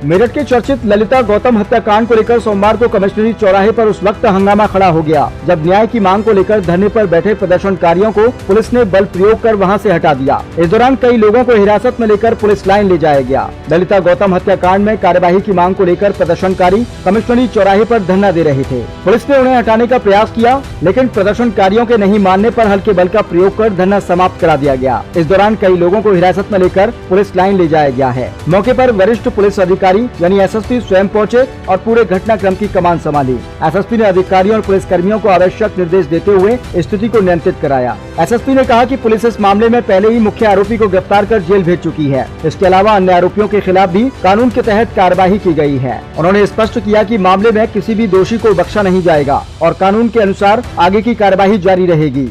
मेरठ के चर्चित ललिता गौतम हत्याकांड को लेकर सोमवार को कमिश्नरी चौराहे पर उस वक्त हंगामा खड़ा हो गया जब न्याय की मांग को लेकर धरने पर बैठे प्रदर्शनकारियों को पुलिस ने बल प्रयोग कर वहां से हटा दिया। इस दौरान कई लोगों को हिरासत में लेकर पुलिस लाइन ले जाया गया। ललिता गौतम हत्याकांड में कार्यवाही की मांग को लेकर प्रदर्शनकारी कमिश्नरी चौराहे पर धरना दे रहे थे। पुलिस ने उन्हें हटाने का प्रयास किया, लेकिन प्रदर्शनकारियों के नहीं मानने पर हल्के बल का प्रयोग कर धरना समाप्त करा दिया गया। इस दौरान कई लोगों को हिरासत में लेकर पुलिस लाइन ले जाया गया है। मौके पर वरिष्ठ पुलिस अधिकारी यानी एसएसपी स्वयं पहुंचे और पूरे घटनाक्रम की कमान संभाली। एसएसपी ने अधिकारियों और पुलिसकर्मियों को आवश्यक निर्देश देते हुए स्थिति को नियंत्रित कराया। एसएसपी ने कहा कि पुलिस इस मामले में पहले ही मुख्य आरोपी को गिरफ्तार कर जेल भेज चुकी है। इसके अलावा अन्य आरोपियों के खिलाफ भी कानून के तहत कार्रवाई की गई है। उन्होंने स्पष्ट किया कि मामले में किसी भी दोषी को बख्शा नहीं जाएगा और कानून के अनुसार आगे की कार्रवाई जारी रहेगी।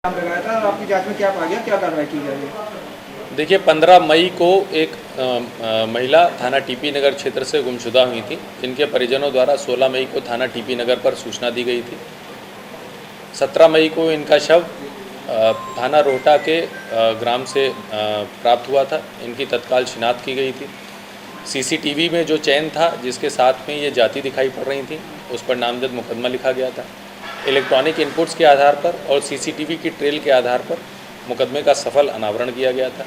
आपकी जांच में क्या पाया गया, क्या कार्रवाई की जाएगी? देखिए, 15 मई को एक महिला थाना टीपी नगर क्षेत्र से गुमशुदा हुई थी, जिनके परिजनों द्वारा 16 मई को थाना टीपी नगर पर सूचना दी गई थी। 17 मई को इनका शव थाना रोहटा के ग्राम से प्राप्त हुआ था। इनकी तत्काल शिनाख्त की गई थी। सीसीटीवी में जो चैन था जिसके साथ में ये जाति दिखाई पड़ रही थी, उस पर नामजद मुकदमा लिखा गया था। इलेक्ट्रॉनिक इनपुट्स के आधार पर और सीसीटीवी की ट्रेल के आधार पर मुकदमे का सफल अनावरण किया गया था।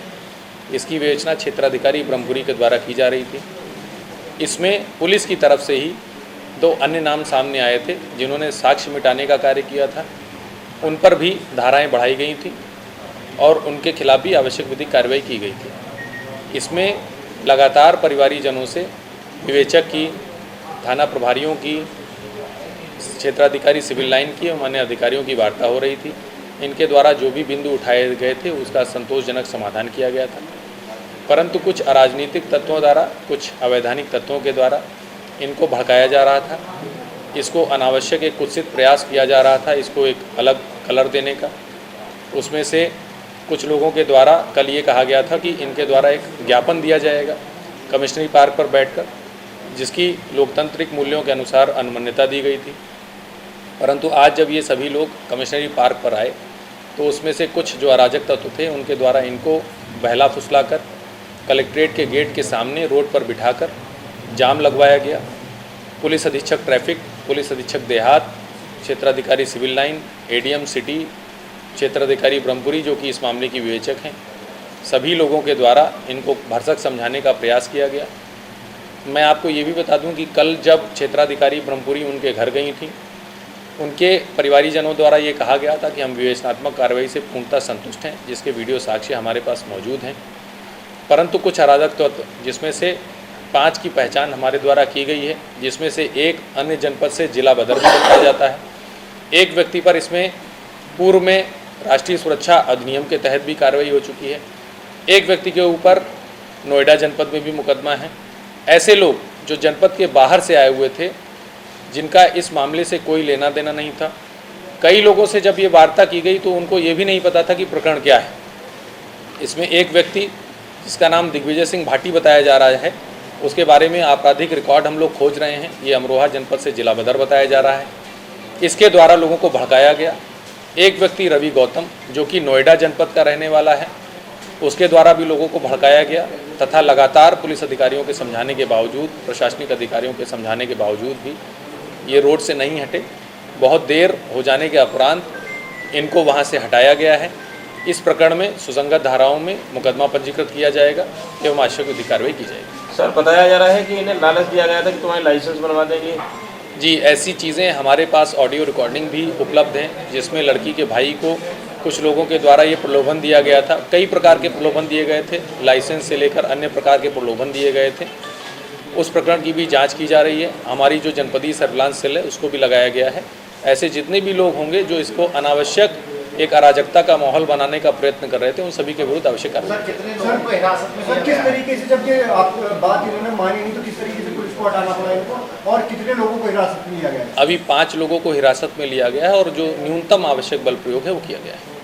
इसकी विवेचना क्षेत्राधिकारी ब्रह्मपुरी के द्वारा की जा रही थी। इसमें पुलिस की तरफ से ही 2 अन्य नाम सामने आए थे जिन्होंने साक्ष्य मिटाने का कार्य किया था। उन पर भी धाराएं बढ़ाई गई थी और उनके खिलाफ भी आवश्यक विधिक कार्रवाई की गई थी। इसमें लगातार परिवारीजनों से विवेचक की, थाना प्रभारियों की, क्षेत्राधिकारी सिविल लाइन की और अन्य अधिकारियों की वार्ता हो रही थी। इनके द्वारा जो भी बिंदु उठाए गए थे उसका संतोषजनक समाधान किया गया था, परंतु कुछ अराजनीतिक तत्वों द्वारा, कुछ अवैधानिक तत्वों के द्वारा इनको भड़काया जा रहा था। इसको अनावश्यक एक कुत्सित प्रयास किया जा रहा था, इसको एक अलग कलर देने का। उसमें से कुछ लोगों के द्वारा कल ये कहा गया था कि इनके द्वारा एक ज्ञापन दिया जाएगा कमिश्नरी पार्क पर बैठकर, जिसकी लोकतांत्रिक मूल्यों के अनुसार अनुमान्यता दी गई थी। परंतु आज जब ये सभी लोग कमिश्नरी पार्क पर आए तो उसमें से कुछ जो अराजक तत्व थे उनके द्वारा इनको बहला फुसलाकर कलेक्ट्रेट के गेट के सामने रोड पर बिठाकर जाम लगवाया गया। पुलिस अधीक्षक ट्रैफिक, पुलिस अधीक्षक देहात, क्षेत्राधिकारी सिविल लाइन, एडीएम सिटी, क्षेत्राधिकारी ब्रह्मपुरी जो कि इस मामले की विवेचक हैं, सभी लोगों के द्वारा इनको भरसक समझाने का प्रयास किया गया। मैं आपको ये भी बता दूं कि कल जब क्षेत्राधिकारी ब्रह्मपुरी उनके घर गई थी, उनके परिवारीजनों द्वारा ये कहा गया था कि हम विवेचनात्मक कार्रवाई से पूर्णतः संतुष्ट हैं, जिसके वीडियो साक्ष्य हमारे पास मौजूद हैं। परंतु कुछ अराजक तत्व, जिसमें से 5 की पहचान हमारे द्वारा की गई है, जिसमें से एक अन्य जनपद से जिला बदर भी बताया जाता है। एक व्यक्ति पर इसमें पूर्व में राष्ट्रीय सुरक्षा अधिनियम के तहत भी कार्रवाई हो चुकी है। एक व्यक्ति के ऊपर नोएडा जनपद में भी मुकदमा है। ऐसे लोग जो जनपद के बाहर से आए हुए थे, जिनका इस मामले से कोई लेना देना नहीं था। कई लोगों से जब ये वार्ता की गई तो उनको ये भी नहीं पता था कि प्रकरण क्या है। इसमें एक व्यक्ति जिसका नाम दिग्विजय सिंह भाटी बताया जा रहा है, उसके बारे में आपराधिक रिकॉर्ड हम लोग खोज रहे हैं। ये अमरोहा जनपद से जिला बदर बताया जा रहा है। इसके द्वारा लोगों को भड़काया गया। एक व्यक्ति रवि गौतम जो कि नोएडा जनपद का रहने वाला है, उसके द्वारा भी लोगों को भड़काया गया तथा लगातार पुलिस अधिकारियों के समझाने के बावजूद, प्रशासनिक अधिकारियों के समझाने के बावजूद भी ये रोड से नहीं हटे। बहुत देर हो जाने के उपरांत इनको वहाँ से हटाया गया है। इस प्रकरण में सुसंगत धाराओं में मुकदमा पंजीकृत किया जाएगा एवं आवश्यक विधिक कार्रवाई की जाएगी। सर, बताया जा रहा है कि इन्हें लालच दिया गया था कि तुम्हारे लाइसेंस बनवा देंगे। जी, ऐसी चीज़ें हमारे पास ऑडियो रिकॉर्डिंग भी उपलब्ध हैं, जिसमें लड़की के भाई को कुछ लोगों के द्वारा ये प्रलोभन दिया गया था। कई प्रकार के प्रलोभन दिए गए थे, लाइसेंस से लेकर अन्य प्रकार के प्रलोभन दिए गए थे। उस प्रकरण की भी जांच की जा रही है। हमारी जो जनपदीय सर्विलांस सेल है उसको भी लगाया गया है। ऐसे जितने भी लोग होंगे जो इसको अनावश्यक एक अराजकता का माहौल बनाने का प्रयत्न कर रहे थे, उन सभी के विरुद्ध आवश्यक कार्रवाई। किस तरीके से, जब ये आप बात इन्होंने मानी नहीं तो किस तरीके से पुलिस को हटाना पड़ा इनको, और कितने लोगों को हिरासत में लिया गया है? अभी 5 लोगों को हिरासत में लिया गया है और जो न्यूनतम आवश्यक बल प्रयोग है वो किया गया है।